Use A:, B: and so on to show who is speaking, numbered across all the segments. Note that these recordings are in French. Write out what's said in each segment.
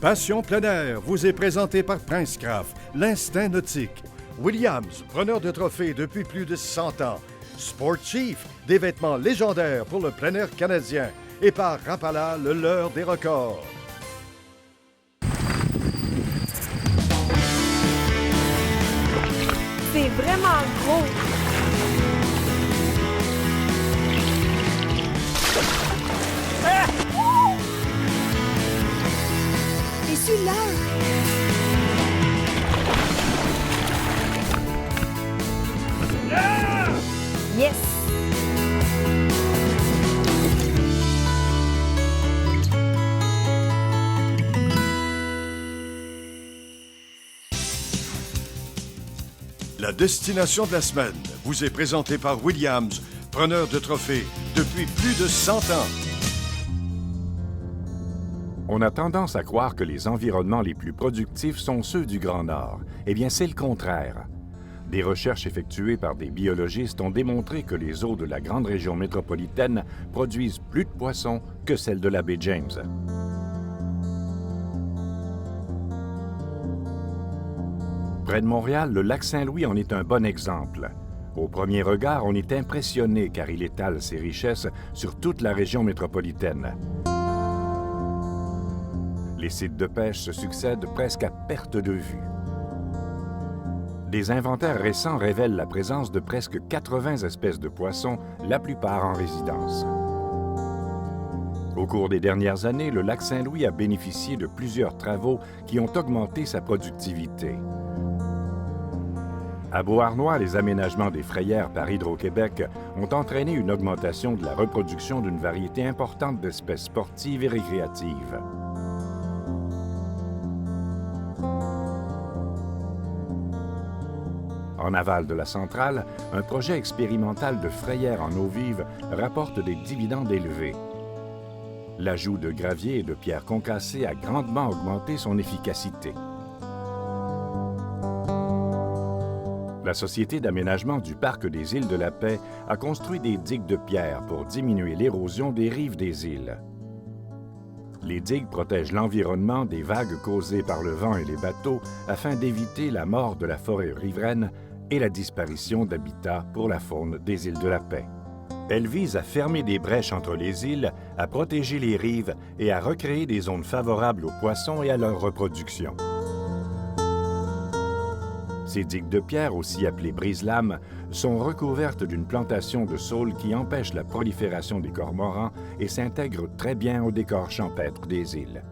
A: Passion plein air vous est présenté par Princecraft, l'instinct nautique. Williams, preneur de trophées depuis plus de 100 ans. Sport Chief, des vêtements légendaires pour le plein air canadien. Et par Rapala, le leurre des records.
B: C'est vraiment gros. Ah! Et celui-là? Yes!
A: La destination de la semaine vous est présentée par Williams, preneur de trophées depuis plus de 100 ans.
C: On a tendance à croire que les environnements les plus productifs sont ceux du Grand Nord. Eh bien, c'est le contraire. Des recherches effectuées par des biologistes ont démontré que les eaux de la grande région métropolitaine produisent plus de poissons que celles de la baie James. Près de Montréal, le lac Saint-Louis en est un bon exemple. Au premier regard, on est impressionné car il étale ses richesses sur toute la région métropolitaine. Les sites de pêche se succèdent presque à perte de vue. Des inventaires récents révèlent la présence de presque 80 espèces de poissons, la plupart en résidence. Au cours des dernières années, le lac Saint-Louis a bénéficié de plusieurs travaux qui ont augmenté sa productivité. À Beauharnois, les aménagements des frayères par Hydro-Québec ont entraîné une augmentation de la reproduction d'une variété importante d'espèces sportives et récréatives. En aval de la centrale, un projet expérimental de frayère en eau vive rapporte des dividendes élevés. L'ajout de gravier et de pierres concassées a grandement augmenté son efficacité. La Société d'aménagement du Parc des Îles de la Paix a construit des digues de pierre pour diminuer l'érosion des rives des îles. Les digues protègent l'environnement des vagues causées par le vent et les bateaux afin d'éviter la mort de la forêt riveraine et la disparition d'habitats pour la faune des îles de la Paix. Elles visent à fermer des brèches entre les îles, à protéger les rives et à recréer des zones favorables aux poissons et à leur reproduction. Ces digues de pierre, aussi appelées brise-lames, sont recouvertes d'une plantation de saules qui empêche la prolifération des cormorans et s'intègrent très bien au décor champêtre des îles.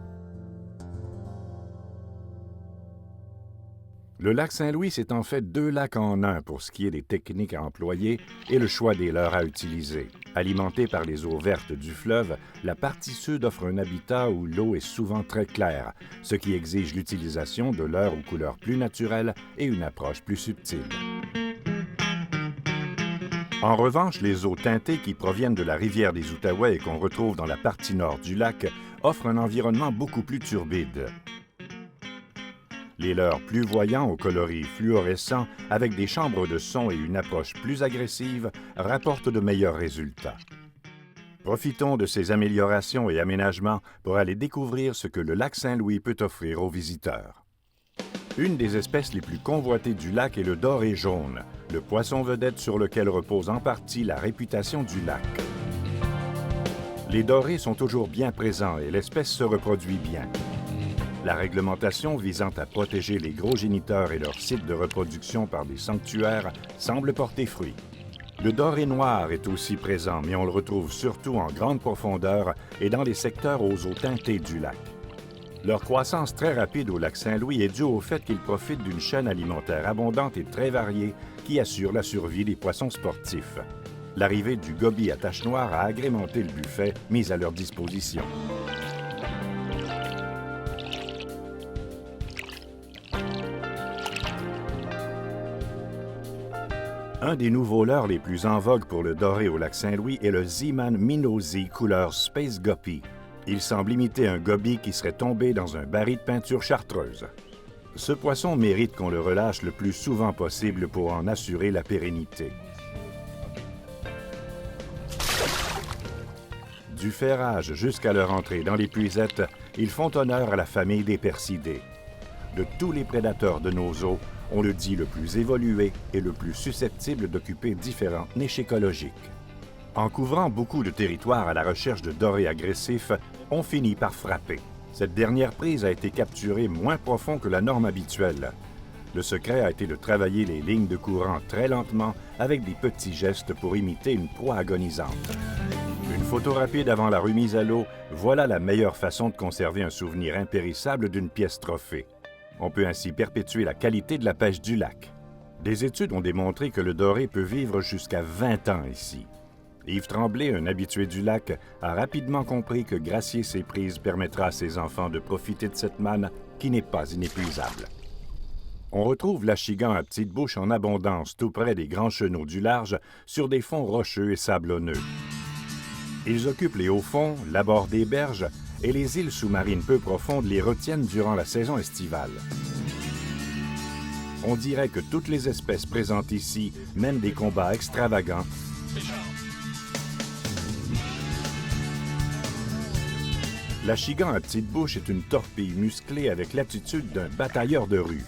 C: Le lac Saint-Louis, c'est en fait deux lacs en un pour ce qui est des techniques à employer et le choix des leurres à utiliser. Alimentée par les eaux vertes du fleuve, la partie sud offre un habitat où l'eau est souvent très claire, ce qui exige l'utilisation de leurres aux couleurs plus naturelles et une approche plus subtile. En revanche, les eaux teintées qui proviennent de la rivière des Outaouais et qu'on retrouve dans la partie nord du lac offrent un environnement beaucoup plus turbide. Les leurres plus voyants aux coloris fluorescents avec des chambres de son et une approche plus agressive rapportent de meilleurs résultats. Profitons de ces améliorations et aménagements pour aller découvrir ce que le lac Saint-Louis peut offrir aux visiteurs. Une des espèces les plus convoitées du lac est le doré jaune, le poisson vedette sur lequel repose en partie la réputation du lac. Les dorés sont toujours bien présents et l'espèce se reproduit bien. La réglementation visant à protéger les gros géniteurs et leurs sites de reproduction par des sanctuaires semble porter fruit. Le doré noir est aussi présent, mais on le retrouve surtout en grande profondeur et dans les secteurs aux eaux teintées du lac. Leur croissance très rapide au lac Saint-Louis est due au fait qu'ils profitent d'une chaîne alimentaire abondante et très variée qui assure la survie des poissons sportifs. L'arrivée du goby à tache noire a agrémenté le buffet mis à leur disposition. Un des nouveaux leurres les plus en vogue pour le doré au lac Saint-Louis est le Z-Man Minnow Z couleur Space Guppy. Il semble imiter un goby qui serait tombé dans un baril de peinture chartreuse. Ce poisson mérite qu'on le relâche le plus souvent possible pour en assurer la pérennité. Du ferrage jusqu'à leur entrée dans les puisettes, ils font honneur à la famille des percidés. De tous les prédateurs de nos eaux, on le dit le plus évolué et le plus susceptible d'occuper différentes niches écologiques. En couvrant beaucoup de territoires à la recherche de dorés agressifs, on finit par frapper. Cette dernière prise a été capturée moins profond que la norme habituelle. Le secret a été de travailler les lignes de courant très lentement avec des petits gestes pour imiter une proie agonisante. Une photo rapide avant la remise à l'eau, voilà la meilleure façon de conserver un souvenir impérissable d'une pièce trophée. On peut ainsi perpétuer la qualité de la pêche du lac. Des études ont démontré que le doré peut vivre jusqu'à 20 ans ici. Yves Tremblay, un habitué du lac, a rapidement compris que gracier ses prises permettra à ses enfants de profiter de cette manne qui n'est pas inépuisable. On retrouve l'achigan à petite bouche en abondance tout près des grands chenaux du large sur des fonds rocheux et sablonneux. Ils occupent les hauts fonds, l'abord des berges, et les îles sous-marines peu profondes les retiennent durant la saison estivale. On dirait que toutes les espèces présentes ici mènent des combats extravagants. L'achigan à petite bouche est une torpille musclée avec l'attitude d'un batailleur de rue.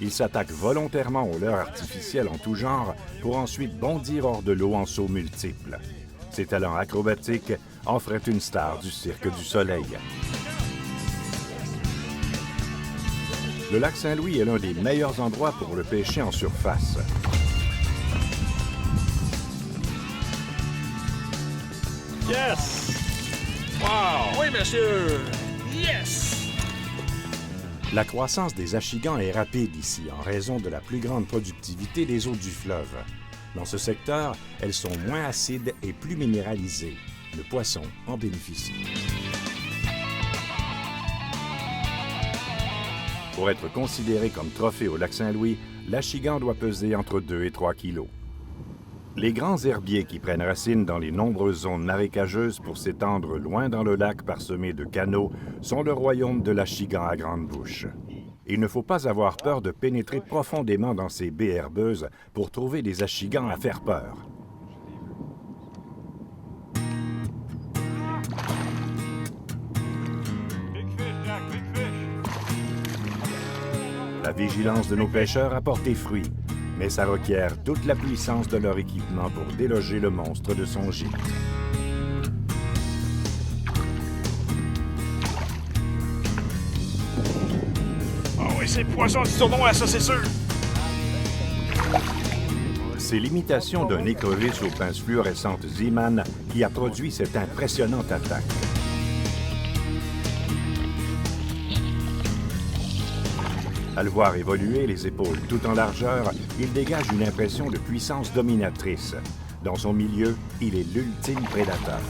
C: Il s'attaque volontairement aux leurres artificielles en tout genre pour ensuite bondir hors de l'eau en sauts multiples. Ses talents acrobatiques en feraient une star du Cirque du Soleil. Le lac Saint-Louis est l'un des meilleurs endroits pour le pêcher en surface.
D: Yes! Wow! Oui, monsieur! Yes!
C: La croissance des achigans est rapide ici en raison de la plus grande productivité des eaux du fleuve. Dans ce secteur, elles sont moins acides et plus minéralisées. Le poisson en bénéficie. Pour être considéré comme trophée au lac Saint-Louis, l'achigan doit peser entre 2 et 3 kilos. Les grands herbiers qui prennent racine dans les nombreuses zones marécageuses pour s'étendre loin dans le lac parsemé de canaux sont le royaume de l'achigan à grande bouche. Il ne faut pas avoir peur de pénétrer profondément dans ces baies herbeuses pour trouver des achigans à faire peur. La vigilance de nos pêcheurs a porté fruit, mais ça requiert toute la puissance de leur équipement pour déloger le monstre de son gîte.
D: C'est le poisson du tournoi, ça, c'est sûr!
C: C'est l'imitation d'un écrevisse aux pinces fluorescentes Zeeman qui a produit cette impressionnante attaque. À le voir évoluer, les épaules tout en largeur, il dégage une impression de puissance dominatrice. Dans son milieu, il est l'ultime prédateur.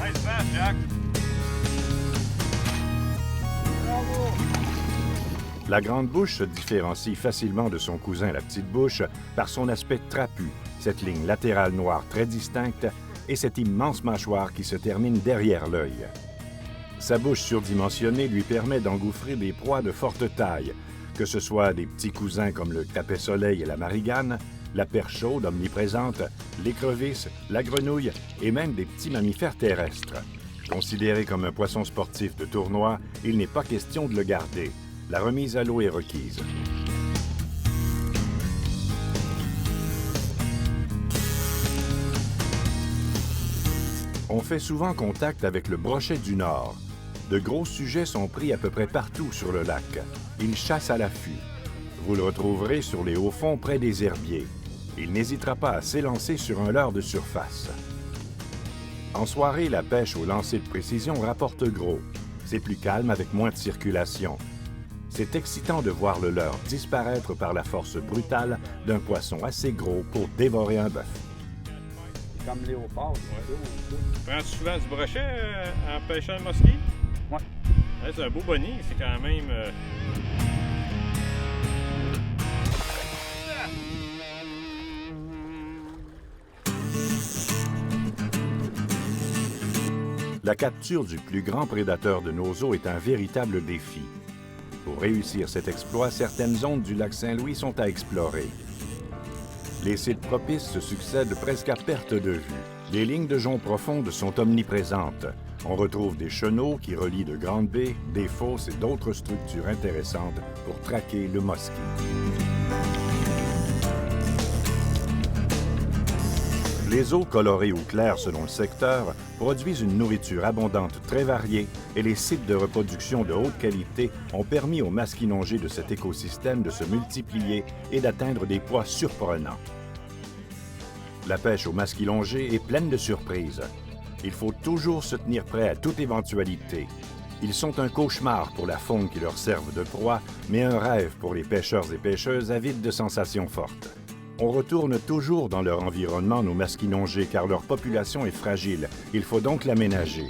C: La grande bouche se différencie facilement de son cousin la petite bouche par son aspect trapu, cette ligne latérale noire très distincte et cette immense mâchoire qui se termine derrière l'œil. Sa bouche surdimensionnée lui permet d'engouffrer des proies de forte taille, que ce soit des petits cousins comme le crapet-soleil et la marigane, la perche chaude omniprésente, l'écrevisse, la grenouille et même des petits mammifères terrestres. Considéré comme un poisson sportif de tournoi, il n'est pas question de le garder. La remise à l'eau est requise. On fait souvent contact avec le brochet du Nord. De gros sujets sont pris à peu près partout sur le lac. Il chasse à l'affût. Vous le retrouverez sur les hauts fonds près des herbiers. Il n'hésitera pas à s'élancer sur un leurre de surface. En soirée, la pêche au lancer de précision rapporte gros. C'est plus calme avec moins de circulation. C'est excitant de voir le leurre disparaître par la force brutale d'un poisson assez gros pour dévorer un bœuf.
E: C'est comme léopard.
D: Prends-tu souvent du brochet en pêchant le mosquée?
E: Ouais.
D: Ouais, c'est un beau bonnet, c'est quand même...
C: La capture du plus grand prédateur de nos eaux est un véritable défi. Pour réussir cet exploit, certaines zones du lac Saint-Louis sont à explorer. Les sites propices se succèdent presque à perte de vue. Les lignes de joncs profondes sont omniprésentes. On retrouve des chenaux qui relient de grandes baies, des fosses et d'autres structures intéressantes pour traquer le musky. Les eaux colorées ou claires selon le secteur produisent une nourriture abondante très variée et les sites de reproduction de haute qualité ont permis aux masquinongés de cet écosystème de se multiplier et d'atteindre des poids surprenants. La pêche aux masquinongés est pleine de surprises. Il faut toujours se tenir prêt à toute éventualité. Ils sont un cauchemar pour la faune qui leur servent de proie, mais un rêve pour les pêcheurs et pêcheuses avides de sensations fortes. On retourne toujours dans leur environnement, nos masquinongés, car leur population est fragile. Il faut donc l'aménager.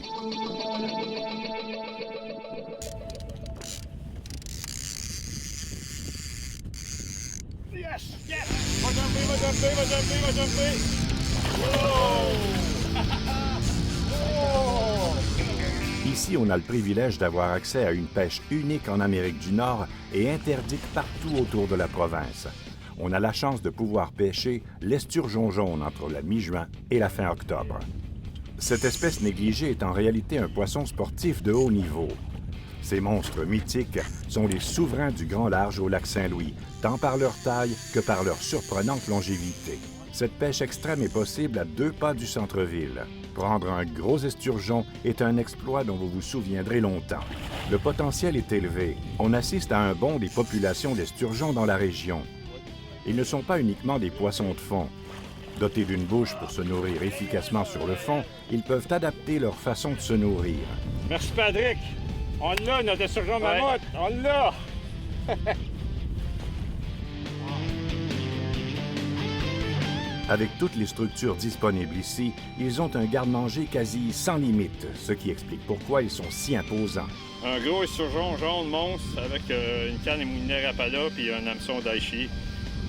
D: Yes! Yes! Va jumper!
C: Ici, on a le privilège d'avoir accès à une pêche unique en Amérique du Nord et interdite partout autour de la province. On a la chance de pouvoir pêcher l'esturgeon jaune entre la mi-juin et la fin octobre. Cette espèce négligée est en réalité un poisson sportif de haut niveau. Ces monstres mythiques sont les souverains du grand large au lac Saint-Louis, tant par leur taille que par leur surprenante longévité. Cette pêche extrême est possible à 2 pas du centre-ville. Prendre un gros esturgeon est un exploit dont vous vous souviendrez longtemps. Le potentiel est élevé. On assiste à un bond des populations d'esturgeons dans la région. Ils ne sont pas uniquement des poissons de fond. Dotés d'une bouche pour se nourrir efficacement sur le fond, ils peuvent adapter leur façon de se nourrir.
D: Merci, Patrick. On l'a, notre esturgeon mammouth. On l'a.
C: Avec toutes les structures disponibles ici, ils ont un garde-manger quasi sans limite, ce qui explique pourquoi ils sont si imposants.
D: Un gros esturgeon jaune monstre avec une canne et moulinette Rapala puis un hameçon Daishi,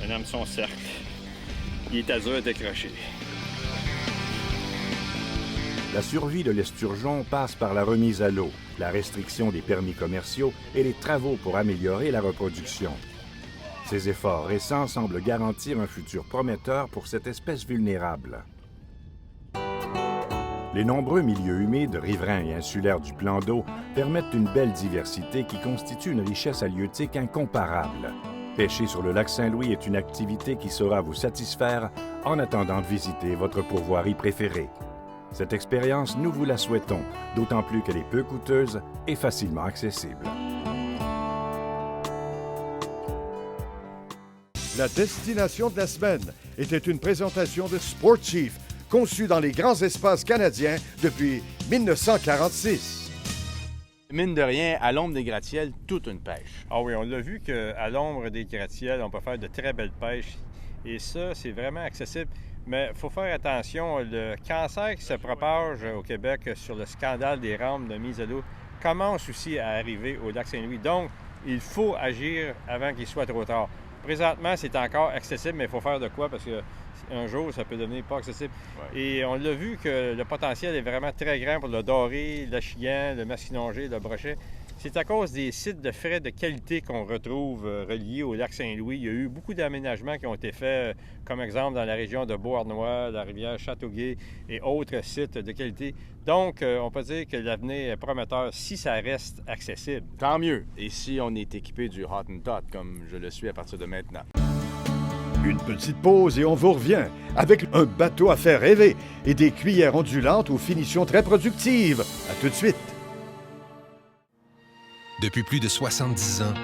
D: un hameçon cercle. Il est à dur à décrocher.
C: La survie de l'esturgeon passe par la remise à l'eau, la restriction des permis commerciaux et les travaux pour améliorer la reproduction. Ces efforts récents semblent garantir un futur prometteur pour cette espèce vulnérable. Les nombreux milieux humides, riverains et insulaires du plan d'eau permettent une belle diversité qui constitue une richesse halieutique incomparable. Pêcher sur le lac Saint-Louis est une activité qui saura vous satisfaire en attendant de visiter votre pourvoirie préférée. Cette expérience, nous vous la souhaitons, d'autant plus qu'elle est peu coûteuse et facilement accessible.
A: La destination de la semaine était une présentation de Sport Chief, conçue dans les grands espaces canadiens depuis 1946.
F: Mine de rien, à l'ombre des gratte-ciels, toute une pêche.
D: Ah oui, on l'a vu qu'à l'ombre des gratte-ciels, on peut faire de très belles pêches. Et ça, c'est vraiment accessible. Mais il faut faire attention, le cancer qui se propage au Québec sur le scandale des rampes de mise à l'eau commence aussi à arriver au lac Saint-Louis. Donc, il faut agir avant qu'il soit trop tard. Présentement, c'est encore accessible, mais il faut faire de quoi parce qu'un jour, ça peut devenir pas accessible. Ouais. Et on l'a vu que le potentiel est vraiment très grand pour le doré, l'achillan, le masquinongé, le brochet. C'est à cause des sites de frais de qualité qu'on retrouve reliés au lac Saint-Louis. Il y a eu beaucoup d'aménagements qui ont été faits, comme exemple dans la région de Beauharnois, la rivière Châteauguay et autres sites de qualité. Donc, on peut dire que l'avenir est prometteur si ça reste accessible.
F: Tant mieux. Et si on est équipé du Hot and Tot, comme je le suis à partir de maintenant.
A: Une petite pause et on vous revient avec un bateau à faire rêver et des cuillères ondulantes aux finitions très productives. À tout de suite.
G: Depuis plus de 70 ans,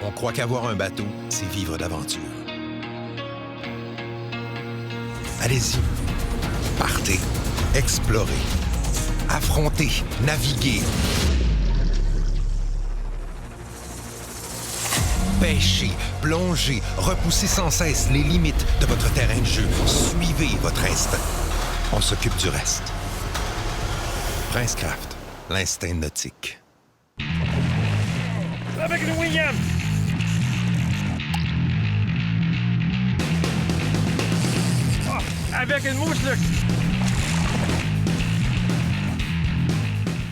G: on croit qu'avoir un bateau, c'est vivre d'aventure. Allez-y, partez, explorez, affrontez, naviguez. Pêchez, plongez, repoussez sans cesse les limites de votre terrain de jeu. Suivez votre instinct. On s'occupe du reste. Princecraft, l'instinct nautique.
D: Avec le William! Oh, avec une mouche, là!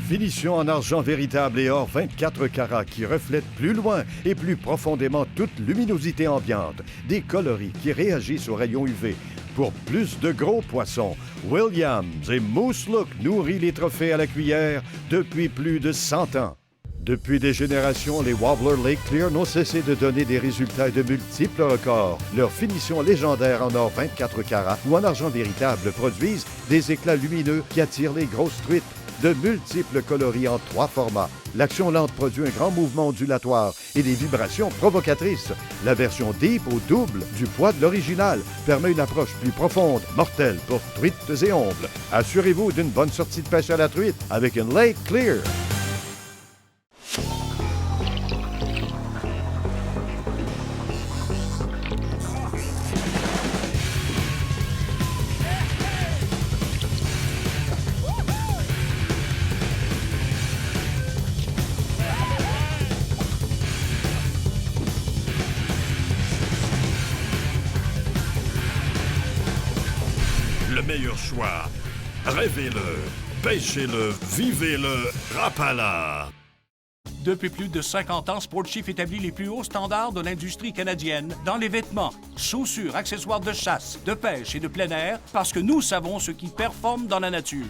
A: Finition en argent véritable et or 24 carats qui reflète plus loin et plus profondément toute luminosité ambiante. Des coloris qui réagissent aux rayons UV. pour plus de gros poissons. Williams et Moose Look nourrit les trophées à la cuillère depuis plus de 100 ans. Depuis des générations, les Wobbler Lake Clear n'ont cessé de donner des résultats et de multiples records. Leur finition légendaire en or 24 carats ou en argent véritable produisent des éclats lumineux qui attirent les grosses truites. De multiples coloris en 3 formats. L'action lente produit un grand mouvement ondulatoire et des vibrations provocatrices. La version Deep au double du poids de l'original permet une approche plus profonde, mortelle pour truites et ombles. Assurez-vous d'une bonne sortie de pêche à la truite avec une Lake Clear.
H: Le meilleur choix. Rêvez-le, pêchez-le, vivez-le, Rapala.
I: Depuis plus de 50 ans, Sportchief établit les plus hauts standards de l'industrie canadienne dans les vêtements, chaussures, accessoires de chasse, de pêche et de plein air parce que nous savons ce qui performe dans la nature.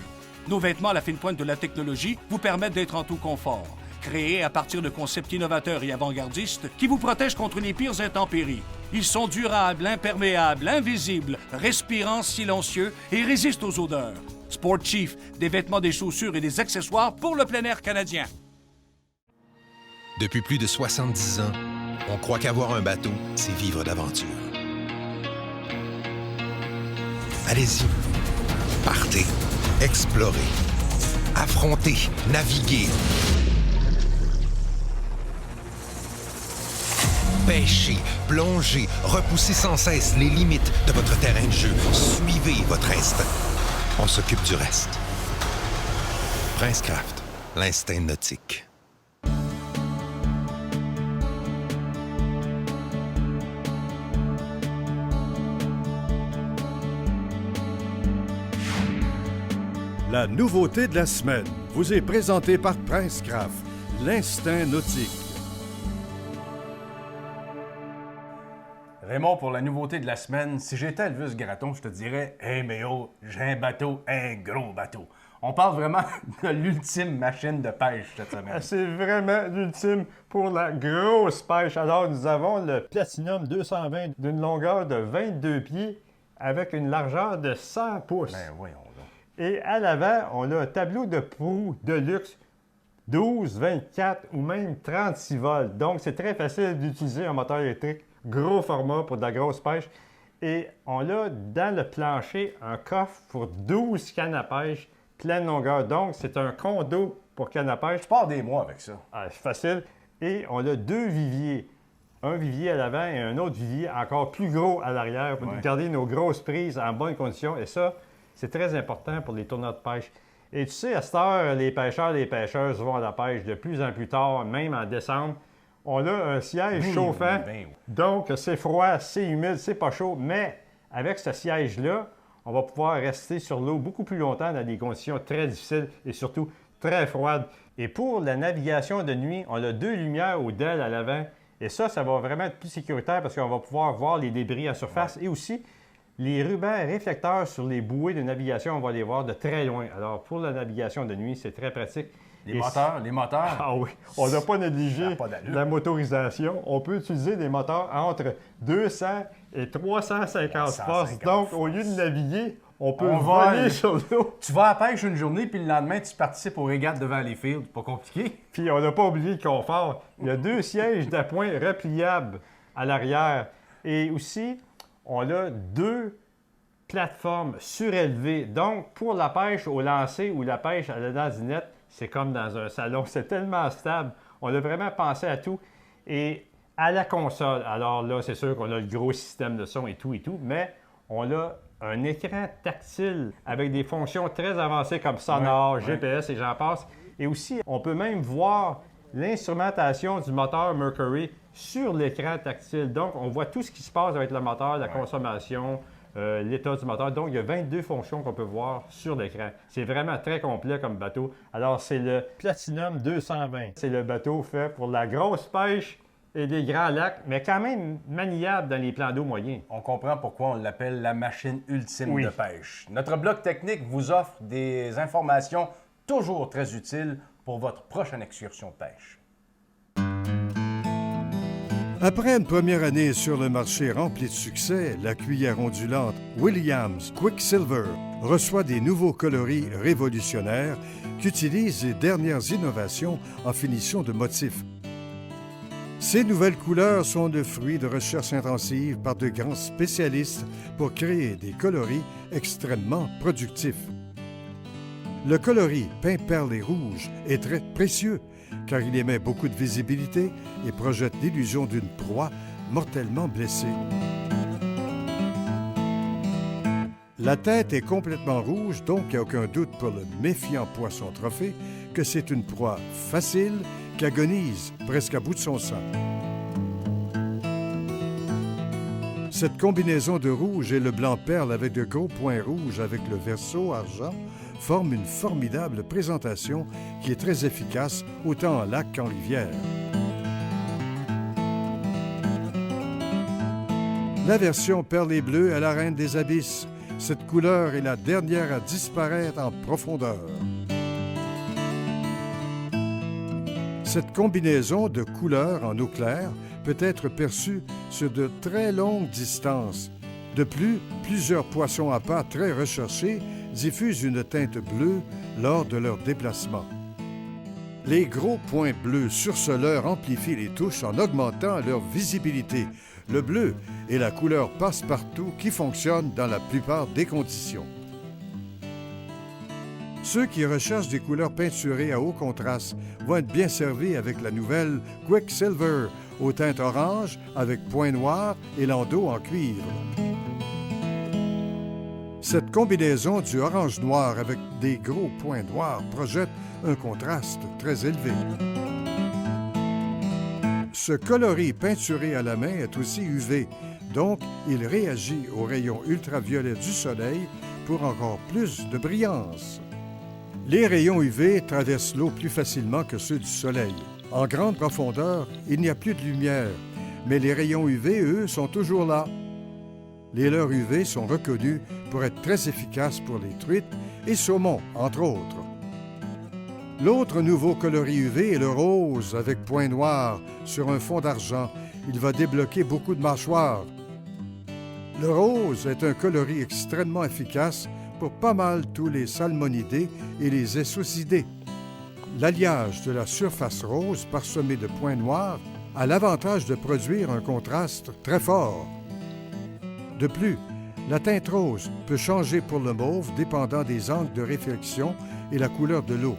I: Nos vêtements à la fine pointe de la technologie vous permettent d'être en tout confort. Créés à partir de concepts innovateurs et avant-gardistes qui vous protègent contre les pires intempéries. Ils sont durables, imperméables, invisibles, respirants, silencieux et résistent aux odeurs. Sportchief, des vêtements, des chaussures et des accessoires pour le plein air canadien.
G: Depuis plus de 70 ans, on croit qu'avoir un bateau, c'est vivre d'aventure. Allez-y. Partez. Explorez. Affrontez. Naviguez. Pêchez, plongez, repoussez sans cesse les limites de votre terrain de jeu. Suivez votre instinct. On s'occupe du reste. Princecraft, l'instinct nautique.
A: La nouveauté de la semaine vous est présentée par Princecraft, l'instinct nautique.
J: Raymond, pour la nouveauté de la semaine, si j'étais Elvis Gratton, je te dirais « Hey Méo, j'ai un bateau, un gros bateau ». On parle vraiment de l'ultime machine de pêche cette semaine.
K: C'est vraiment l'ultime pour la grosse pêche. Alors, nous avons le Platinum 220 d'une longueur de 22 pieds avec une largeur de 100 pouces.
J: Ben voyons donc.
K: Et à l'avant, on a un tableau de proue de luxe 12, 24 ou même 36 volts. Donc, c'est très facile d'utiliser un moteur électrique. Gros format pour de la grosse pêche. Et on a dans le plancher un coffre pour 12 cannes à pêche, pleine longueur. Donc, c'est un condo pour canne à pêche.
J: Je pars des mois avec ça.
K: Ah, c'est facile. Et on a 2 viviers. Un vivier à l'avant et un autre vivier encore plus gros à l'arrière pour garder nos grosses prises en bonne condition. Et ça, c'est très important pour les tournois de pêche. Et tu sais, à cette heure, les pêcheurs et les pêcheuses vont à la pêche de plus en plus tard, même en décembre. On a un siège chauffant, donc c'est froid, c'est humide, c'est pas chaud, mais avec ce siège-là, on va pouvoir rester sur l'eau beaucoup plus longtemps dans des conditions très difficiles et surtout très froides. Et pour la navigation de nuit, on a 2 lumières au DEL à l'avant, et ça va vraiment être plus sécuritaire parce qu'on va pouvoir voir les débris à surface et aussi les rubans réflecteurs sur les bouées de navigation, on va les voir de très loin. Alors pour la navigation de nuit, c'est très pratique.
J: Les moteurs.
K: Ah oui, on n'a pas négligé la motorisation. On peut utiliser des moteurs entre 200 et 350 forces. Donc, au lieu de naviguer, on peut voler sur l'eau.
J: Tu vas à la pêche une journée, puis le lendemain, tu participes aux régates devant les fields. Pas compliqué.
K: Puis, on n'a pas oublié le confort. Il y a 2 sièges d'appoint repliables à l'arrière. Et aussi, on a 2 plateformes surélevées. Donc, pour la pêche au lancer ou la pêche à la dandinette, c'est comme dans un salon. C'est tellement stable. On a vraiment pensé à tout. Et à la console, alors là, c'est sûr qu'on a le gros système de son et tout, mais on a un écran tactile avec des fonctions très avancées comme sonore, GPS et j'en passe. Et aussi, on peut même voir l'instrumentation du moteur Mercury sur l'écran tactile. Donc, on voit tout ce qui se passe avec le moteur, la consommation, l'état du moteur. Donc, il y a 22 fonctions qu'on peut voir sur l'écran. C'est vraiment très complet comme bateau. Alors, c'est le Platinum 220. C'est le bateau fait pour la grosse pêche et des grands lacs, mais quand même maniable dans les plans d'eau moyens.
J: On comprend pourquoi on l'appelle la machine ultime
K: Oui.
J: de pêche. Notre bloc technique vous offre des informations toujours très utiles pour votre prochaine excursion de pêche.
A: Après une première année sur le marché remplie de succès, la cuillère ondulante Williams Quicksilver reçoit des nouveaux coloris révolutionnaires qui utilisent les dernières innovations en finition de motifs. Ces nouvelles couleurs sont le fruit de recherches intensives par de grands spécialistes pour créer des coloris extrêmement productifs. Le coloris peint perle et rouge est très précieux car il émet beaucoup de visibilité et projette l'illusion d'une proie mortellement blessée. La tête est complètement rouge, donc il n'y a aucun doute pour le méfiant poisson trophée que c'est une proie facile qui agonise presque à bout de son sang. Cette combinaison de rouge et le blanc perle avec de gros points rouges avec le verso argent forme une formidable présentation qui est très efficace autant en lac qu'en rivière. La version perle et bleue est la reine des abysses. Cette couleur est la dernière à disparaître en profondeur. Cette combinaison de couleurs en eau claire peut être perçue sur de très longues distances. De plus, plusieurs poissons à pas très recherchés diffusent une teinte bleue lors de leur déplacement. Les gros points bleus surceleurs amplifient les touches en augmentant leur visibilité. Le bleu est la couleur passe-partout qui fonctionne dans la plupart des conditions. Ceux qui recherchent des couleurs peinturées à haut contraste vont être bien servis avec la nouvelle Quicksilver aux teintes orange avec points noirs et landau en cuivre. Cette combinaison du orange-noir avec des gros points noirs projette un contraste très élevé. Ce coloris peinturé à la main est aussi UV, donc il réagit aux rayons ultraviolets du soleil pour encore plus de brillance. Les rayons UV traversent l'eau plus facilement que ceux du soleil. En grande profondeur, il n'y a plus de lumière, mais les rayons UV, eux, sont toujours là. Les leurres UV sont reconnus pour être très efficaces pour les truites et saumons, entre autres. L'autre nouveau coloris UV est le rose avec points noirs sur un fond d'argent. Il va débloquer beaucoup de mâchoires. Le rose est un coloris extrêmement efficace pour pas mal tous les salmonidés et les essocidés. L'alliage de la surface rose parsemée de points noirs a l'avantage de produire un contraste très fort. De plus, la teinte rose peut changer pour le mauve dépendant des angles de réflexion et la couleur de l'eau,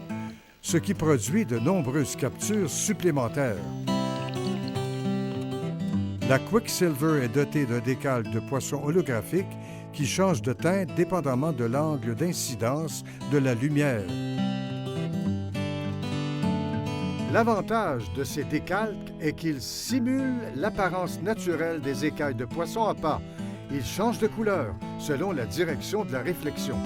A: ce qui produit de nombreuses captures supplémentaires. La Quicksilver est dotée d'un décalque de poisson holographique qui change de teinte dépendamment de l'angle d'incidence de la lumière. L'avantage de ces décalques est qu'ils simulent l'apparence naturelle des écailles de poisson à pas. Ils changent de couleur selon la direction de la réflexion.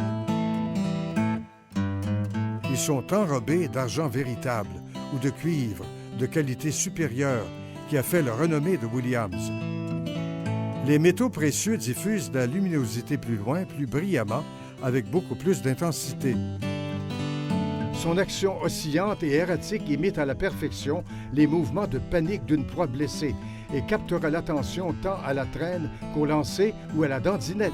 A: Ils sont enrobés d'argent véritable ou de cuivre de qualité supérieure qui a fait la renommée de Williams. Les métaux précieux diffusent la luminosité plus loin, plus brillamment, avec beaucoup plus d'intensité. Son action oscillante et erratique imite à la perfection les mouvements de panique d'une proie blessée et captera l'attention tant à la traîne qu'au lancer ou à la dandinette.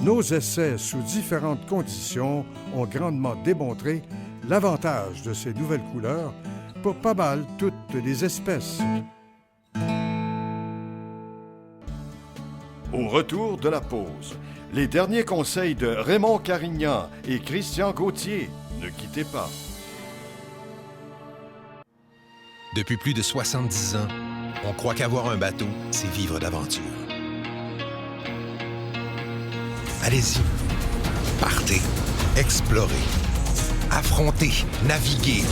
A: Nos essais sous différentes conditions ont grandement démontré l'avantage de ces nouvelles couleurs pour pas mal toutes les espèces. Au retour de la pause, les derniers conseils de Raymond Carignan et Christian Gauthier. Ne quittez pas.
G: Depuis plus de 70 ans, on croit qu'avoir un bateau, c'est vivre d'aventure. Allez-y, partez, explorez, affrontez, naviguez.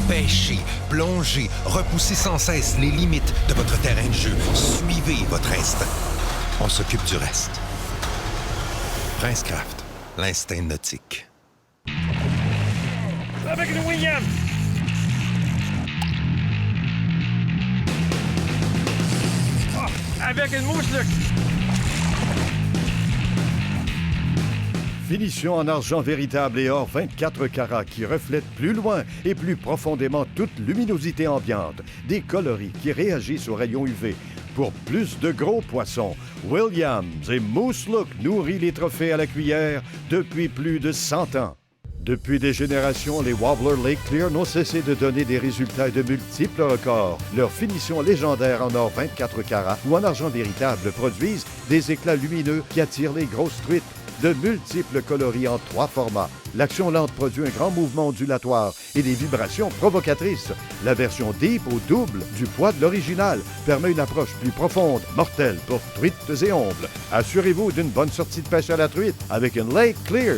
G: Pêchez, plongez, repoussez sans cesse les limites de votre terrain de jeu. Suivez votre instinct. On s'occupe du reste. Princecraft, l'instinct nautique.
D: avec une Williams. Avec une Moose Lux.
A: Finition en argent véritable et or 24 carats qui reflètent plus loin et plus profondément toute luminosité ambiante. Des coloris qui réagissent aux rayons UV. Pour plus de gros poissons, Williams et Moose Look nourrit les trophées à la cuillère depuis plus de 100 ans. Depuis des générations, les Wobbler Lake Clear n'ont cessé de donner des résultats et de multiples records. Leurs finitions légendaires en or 24 carats ou en argent véritable produisent des éclats lumineux qui attirent les grosses truites. De multiples coloris en 3 formats. L'action lente produit un grand mouvement ondulatoire et des vibrations provocatrices. La version Deep au double du poids de l'original permet une approche plus profonde, mortelle pour truites et ombles. Assurez-vous d'une bonne sortie de pêche à la truite avec une Lake Clear.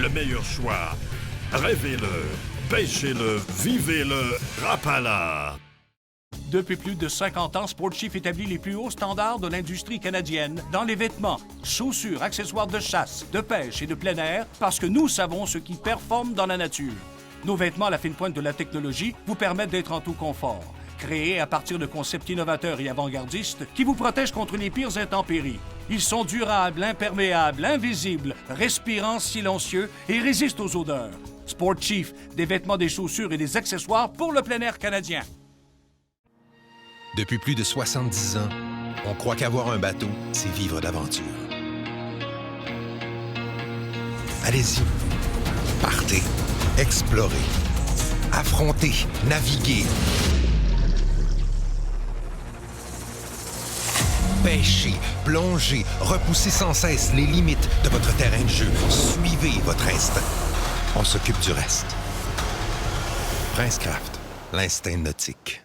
H: Le meilleur choix. Rêvez-le, pêchez-le, vivez-le, Rapala.
I: Depuis plus de 50 ans, Sportchief établit les plus hauts standards de l'industrie canadienne dans les vêtements, chaussures, accessoires de chasse, de pêche et de plein air parce que nous savons ce qui performe dans la nature. Nos vêtements à la fine pointe de la technologie vous permettent d'être en tout confort. Créés à partir de concepts innovateurs et avant-gardistes qui vous protègent contre les pires intempéries. Ils sont durables, imperméables, invisibles, respirants, silencieux et résistent aux odeurs. Sportchief, des vêtements, des chaussures et des accessoires pour le plein air canadien.
G: Depuis plus de 70 ans, on croit qu'avoir un bateau, c'est vivre d'aventure. Allez-y. Partez. Explorez. Affrontez. Naviguez. Pêchez, plongez, repoussez sans cesse les limites de votre terrain de jeu. Suivez votre instinct. On s'occupe du reste. Princecraft, l'instinct nautique.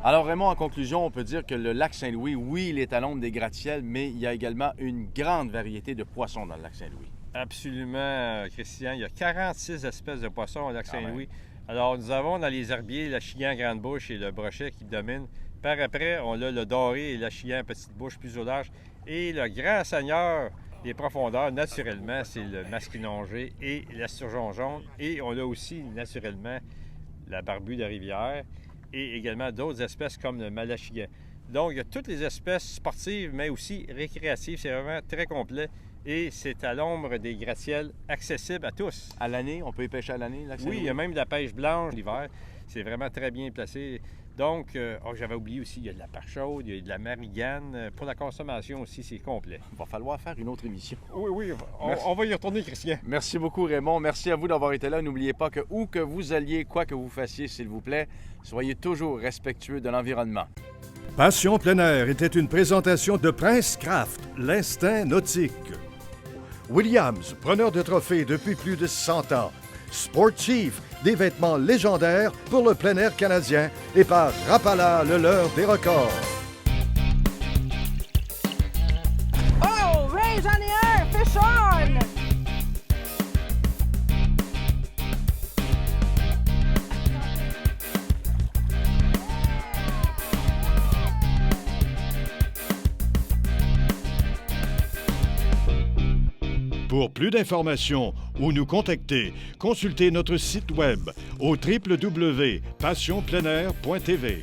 F: Alors Raymond, en conclusion, on peut dire que le lac Saint-Louis, oui, il est à l'ombre des gratte-ciels, mais il y a également une grande variété de poissons dans le lac Saint-Louis.
D: Absolument, Christian. Il y a 46 espèces de poissons au lac Saint-Louis. Alors, nous avons dans les herbiers l'achigan grande bouche et le brochet qui dominent. Par après, on a le doré et l'achigan petite bouche plus au large. Et le grand seigneur des profondeurs, naturellement, c'est le masquinongé et l'esturgeon jaune. Et on a aussi, naturellement, la barbue de rivière et également d'autres espèces comme le malachigan. Donc, il y a toutes les espèces sportives, mais aussi récréatives. C'est vraiment très complet. Et c'est à l'ombre des gratte-ciels, accessible à tous.
F: À l'année? On peut y pêcher à l'année?
D: Oui, il y a même de la pêche blanche l'hiver. C'est vraiment très bien placé. Donc, j'avais oublié aussi, il y a de la perche chaude, il y a de la marigane. Pour la consommation aussi, c'est complet.
F: Il va falloir faire une autre émission.
D: Oui, on va y retourner, Christian.
F: Merci beaucoup, Raymond. Merci à vous d'avoir été là. N'oubliez pas que où que vous alliez, quoi que vous fassiez, s'il vous plaît, soyez toujours respectueux de l'environnement.
A: Passion plein air était une présentation de Princecraft, l'instinct nautique. Williams, preneur de trophées depuis plus de 100 ans. Sportchief, des vêtements légendaires pour le plein air canadien. Et par Rapala, le leur des records.
B: Oh, Ray, j'en ai un! Fish on!
A: Pour plus d'informations ou nous contacter, consultez notre site web au www.passionpleinair.tv.